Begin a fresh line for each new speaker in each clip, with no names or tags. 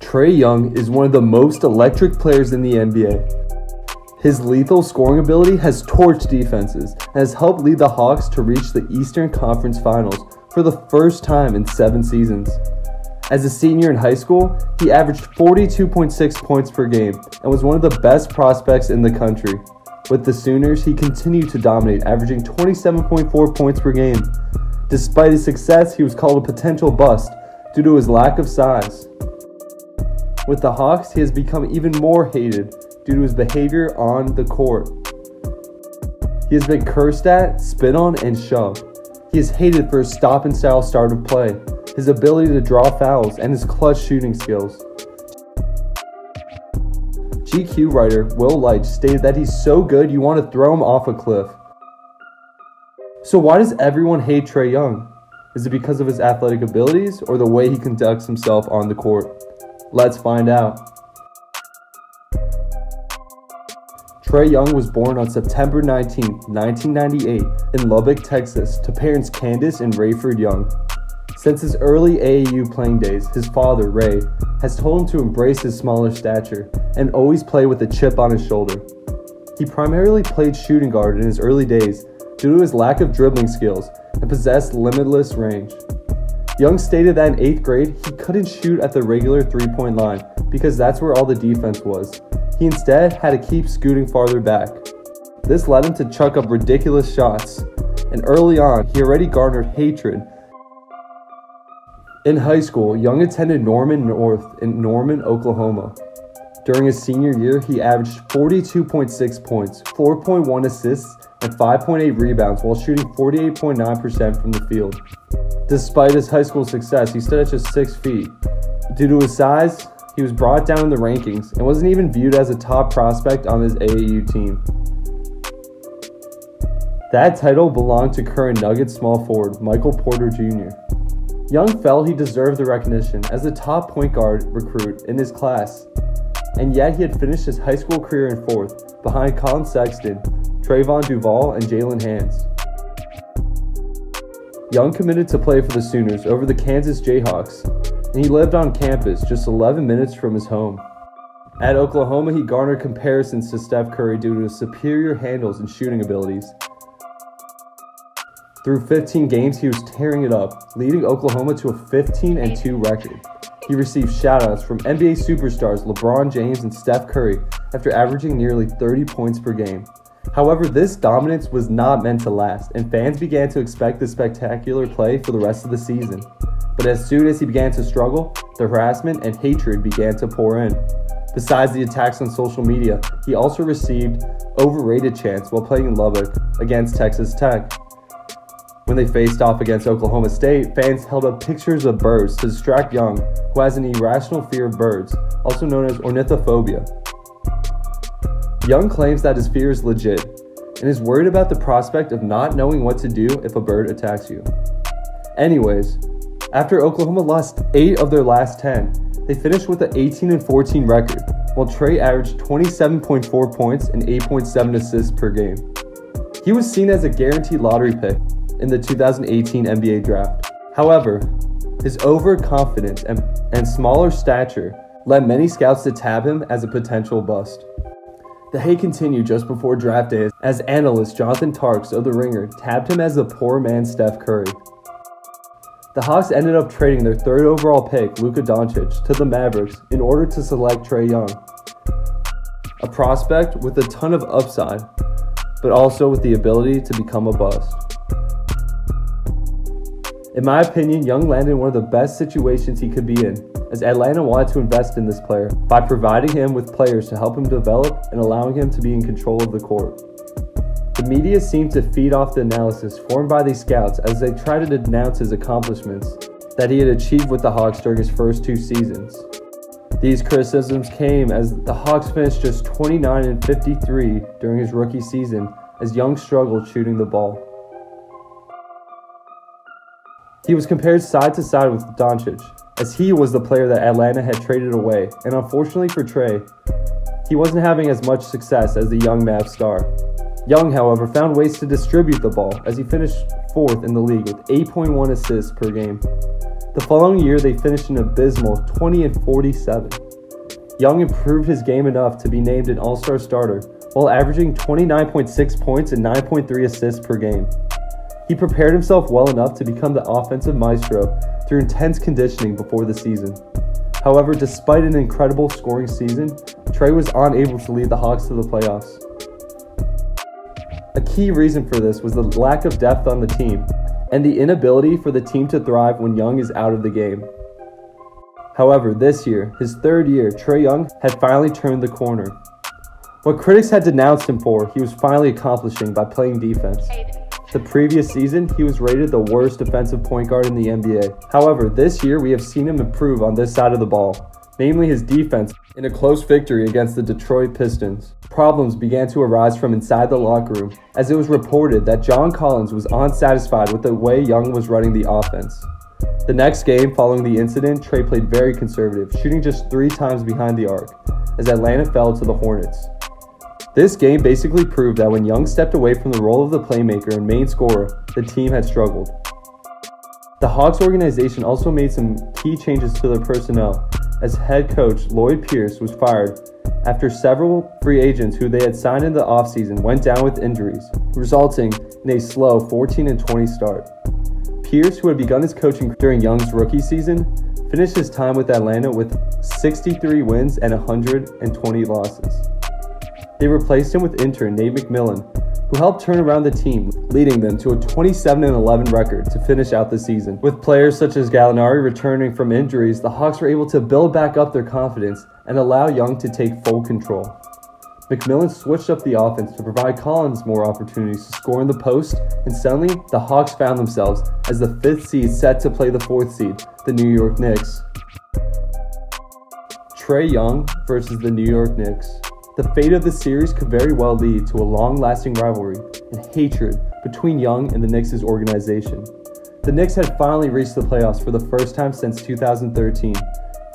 Trae Young is one of the most electric players in the NBA. His lethal scoring ability has torched defenses and has helped lead the Hawks to reach the Eastern Conference Finals for the first time in 7 seasons. As a senior in high school, he averaged 42.6 points per game and was one of the best prospects in the country. With the Sooners, he continued to dominate, averaging 27.4 points per game. Despite his success, he was called a potential bust due to his lack of size. With the Hawks, he has become even more hated due to his behavior on the court. He has been cursed at, spit on, and shoved. He is hated for his stop-and-style start of play, his ability to draw fouls, and his clutch shooting skills. GQ writer Will Leitch stated that he's so good you want to throw him off a cliff. So why does everyone hate Trae Young? Is it because of his athletic abilities or the way he conducts himself on the court? Let's find out. Trae Young was born on September 19, 1998 in Lubbock, Texas, to parents Candace and Rayford Young. Since his early AAU playing days, his father, Ray, has told him to embrace his smaller stature and always play with a chip on his shoulder. He primarily played shooting guard in his early days due to his lack of dribbling skills and possessed limitless range. Young stated that in 8th grade, he couldn't shoot at the regular three-point line because that's where all the defense was. He instead had to keep scooting farther back. This led him to chuck up ridiculous shots, and early on, he already garnered hatred. In high school, Young attended Norman North in Norman, Oklahoma. During his senior year, he averaged 42.6 points, 4.1 assists, and 5.8 rebounds while shooting 48.9% from the field. Despite his high school success, he stood at just 6 feet. Due to his size, he was brought down in the rankings and wasn't even viewed as a top prospect on his AAU team. That title belonged to current Nuggets small forward Michael Porter Jr. Young felt he deserved the recognition as the top point guard recruit in his class, and yet he had finished his high school career in 4th, behind Colin Sexton, Trayvon Duval, and Jalen Hands. Young committed to play for the Sooners over the Kansas Jayhawks, and he lived on campus just 11 minutes from his home. At Oklahoma, he garnered comparisons to Steph Curry due to his superior handles and shooting abilities. Through 15 games, he was tearing it up, leading Oklahoma to a 15-2 record. He received shoutouts from NBA superstars LeBron James and Steph Curry after averaging nearly 30 points per game. However, this dominance was not meant to last, and fans began to expect the spectacular play for the rest of the season. But as soon as he began to struggle, the harassment and hatred began to pour in. Besides the attacks on social media, he also received overrated chants while playing in Lubbock against Texas Tech. When they faced off against Oklahoma State, fans held up pictures of birds to distract Young, who has an irrational fear of birds, also known as ornithophobia. Young claims that his fear is legit and is worried about the prospect of not knowing what to do if a bird attacks you. Anyways, after Oklahoma lost 8 of their last 10, they finished with an 18-14 record, while Trae averaged 27.4 points and 8.7 assists per game. He was seen as a guaranteed lottery pick in the 2018 NBA draft. However, his overconfidence and smaller stature led many scouts to tab him as a potential bust. The hate continued just before draft day as analyst Jonathan Tarks of The Ringer tabbed him as the poor man's Steph Curry. The Hawks ended up trading their 3rd overall pick, Luka Doncic, to the Mavericks in order to select Trae Young, a prospect with a ton of upside, but also with the ability to become a bust. In my opinion, Young landed in one of the best situations he could be in, as Atlanta wanted to invest in this player by providing him with players to help him develop and allowing him to be in control of the court. The media seemed to feed off the analysis formed by these scouts as they tried to denounce his accomplishments that he had achieved with the Hawks during his first 2 seasons. These criticisms came as the Hawks finished just 29-53 during his rookie season as Young struggled shooting the ball. He was compared side to side with Doncic, as he was the player that Atlanta had traded away, and unfortunately for Trae, he wasn't having as much success as the young Mavs star. Young, however, found ways to distribute the ball as he finished 4th in the league with 8.1 assists per game. The following year, they finished an abysmal 20-47. Young improved his game enough to be named an all-star starter while averaging 29.6 points and 9.3 assists per game. He prepared himself well enough to become the offensive maestro through intense conditioning before the season. However, despite an incredible scoring season, Trae was unable to lead the Hawks to the playoffs. A key reason for this was the lack of depth on the team and the inability for the team to thrive when Young is out of the game. However, this year, his 3rd year, Trae Young had finally turned the corner. What critics had denounced him for, he was finally accomplishing by playing defense. The previous season, he was rated the worst defensive point guard in the NBA. However, this year we have seen him improve on this side of the ball, namely his defense. In a close victory against the Detroit Pistons, problems began to arise from inside the locker room as it was reported that John Collins was unsatisfied with the way Young was running the offense. The next game following the incident, Trae played very conservative, shooting just 3 times behind the arc, as Atlanta fell to the Hornets. This game basically proved that when Young stepped away from the role of the playmaker and main scorer, the team had struggled. The Hawks organization also made some key changes to their personnel, as head coach Lloyd Pierce was fired after several free agents who they had signed in the offseason went down with injuries, resulting in a slow 14-20 start. Pierce, who had begun his coaching during Young's rookie season, finished his time with Atlanta with 63 wins and 120 losses. They replaced him with intern Nate McMillan, who helped turn around the team, leading them to a 27-11 record to finish out the season. With players such as Gallinari returning from injuries, the Hawks were able to build back up their confidence and allow Young to take full control. McMillan switched up the offense to provide Collins more opportunities to score in the post, and suddenly the Hawks found themselves as the 5th seed set to play the 4th seed, the New York Knicks. Trae Young versus the New York Knicks. The fate of the series could very well lead to a long-lasting rivalry and hatred between Young and the Knicks' organization. The Knicks had finally reached the playoffs for the first time since 2013.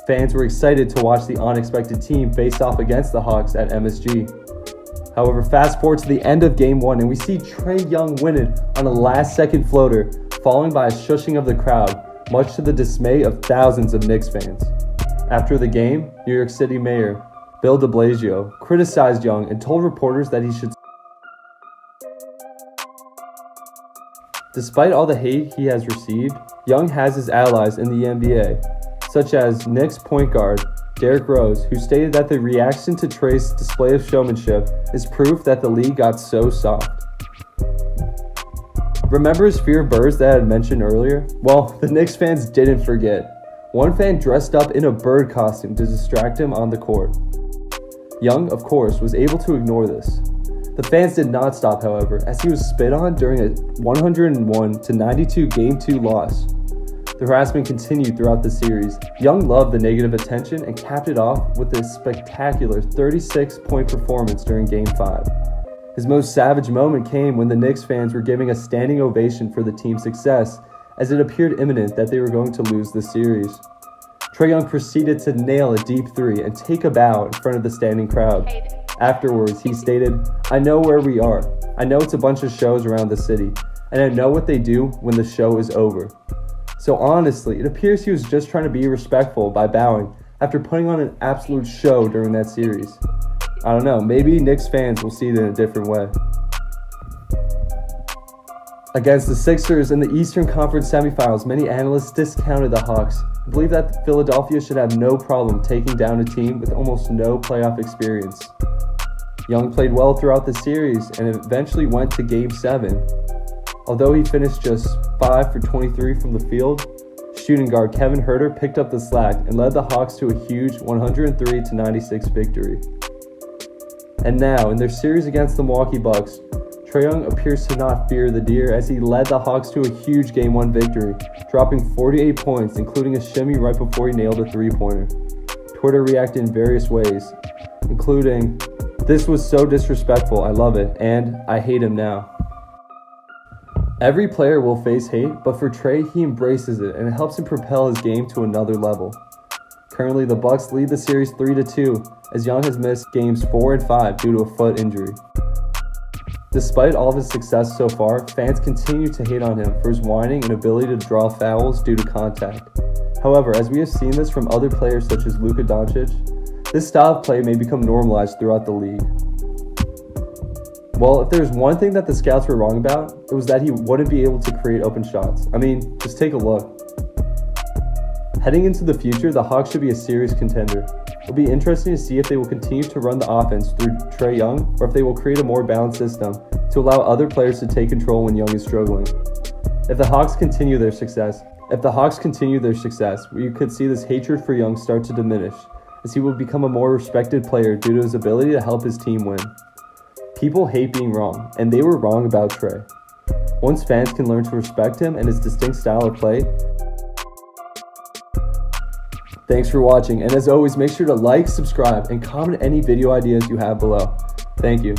Fans were excited to watch the unexpected team face off against the Hawks at MSG. However, fast forward to the end of Game 1 and we see Trae Young win it on a last-second floater, following by a shushing of the crowd, much to the dismay of thousands of Knicks fans. After the game, New York City Mayor Bill de Blasio criticized Young and told reporters that he should. Despite all the hate he has received, Young has his allies in the NBA, such as Knicks point guard Derrick Rose, who stated that the reaction to Trae's display of showmanship is proof that the league got so soft. Remember his fear of birds that I had mentioned earlier? Well, the Knicks fans didn't forget. One fan dressed up in a bird costume to distract him on the court. Young, of course, was able to ignore this. The fans did not stop, however, as he was spit on during a 101-92 Game 2 loss. The harassment continued throughout the series. Young loved the negative attention and capped it off with a spectacular 36-point performance during Game 5. His most savage moment came when the Knicks fans were giving a standing ovation for the team's success, as it appeared imminent that they were going to lose the series. Trae Young proceeded to nail a deep 3 and take a bow in front of the standing crowd. Afterwards, he stated, "I know where we are. I know it's a bunch of shows around the city, and I know what they do when the show is over." So honestly, it appears he was just trying to be respectful by bowing after putting on an absolute show during that series. I don't know, maybe Knicks fans will see it in a different way. Against the Sixers in the Eastern Conference semifinals, many analysts discounted the Hawks and believe that Philadelphia should have no problem taking down a team with almost no playoff experience. Young played well throughout the series and eventually went to Game 7. Although he finished just 5 for 23 from the field, shooting guard Kevin Huerter picked up the slack and led the Hawks to a huge 103-96 victory. And now, in their series against the Milwaukee Bucks, Trae Young appears to not fear the deer as he led the Hawks to a huge Game 1 victory, dropping 48 points, including a shimmy right before he nailed a three-pointer. Twitter reacted in various ways, including, "This was so disrespectful, I love it," and "I hate him now." Every player will face hate, but for Trae, he embraces it and it helps him propel his game to another level. Currently, the Bucks lead the series 3-2, as Young has missed games 4 and 5 due to a foot injury. Despite all of his success so far, fans continue to hate on him for his whining and ability to draw fouls due to contact. However, as we have seen this from other players such as Luka Doncic, this style of play may become normalized throughout the league. Well, if there's one thing that the scouts were wrong about, it was that he wouldn't be able to create open shots. I mean, just take a look. Heading into the future, the Hawks should be a serious contender. It'll be interesting to see if they will continue to run the offense through Trae Young or if they will create a more balanced system to allow other players to take control when Young is struggling. If the Hawks continue their success, we could see this hatred for Young start to diminish, as he will become a more respected player due to his ability to help his team win. People hate being wrong, and they were wrong about Trae. Once fans can learn to respect him and his distinct style of play. Thanks for watching, and as always, make sure to like, subscribe, and comment any video ideas you have below. Thank you.